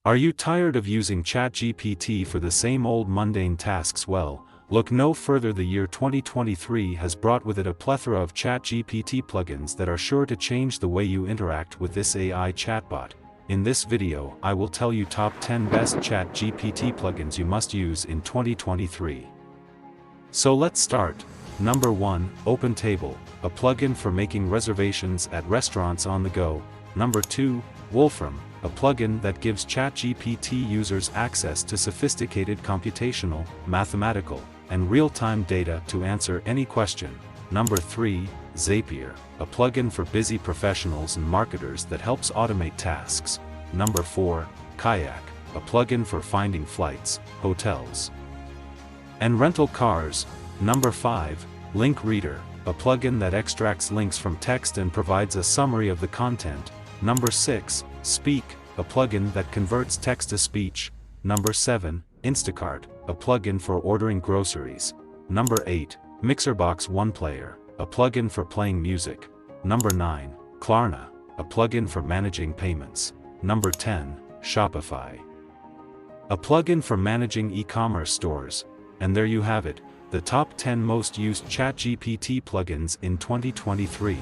Are you tired of using ChatGPT for the same old mundane tasks? Well, look no further. The year 2023 has brought with it a plethora of ChatGPT plugins that are sure to change the way you interact with this AI chatbot. In this video, I will tell you top 10 best ChatGPT plugins you must use in 2023. So let's start. Number 1, OpenTable, a plugin for making reservations at restaurants on the go. Number 2, Wolfram, a plugin that gives ChatGPT users access to sophisticated computational, mathematical, and real-time data to answer any question. Number 3, Zapier, a plugin for busy professionals and marketers that helps automate tasks. Number 4, Kayak, a plugin for finding flights, hotels, and rental cars. Number 5, Link Reader, a plugin that extracts links from text and provides a summary of the content. Number 6, Speak, a plugin that converts text to speech. Number 7, Instacart, a plugin for ordering groceries. Number 8, Mixerbox One Player, a plugin for playing music. Number 9, Klarna, a plugin for managing payments. Number 10, Shopify, a plugin for managing e-commerce stores. And there you have it, the top 10 most used ChatGPT plugins in 2023.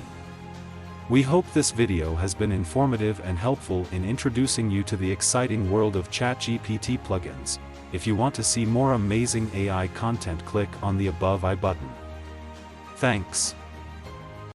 We hope this video has been informative and helpful in introducing you to the exciting world of ChatGPT plugins. If you want to see more amazing AI content, click on the above I button. Thanks.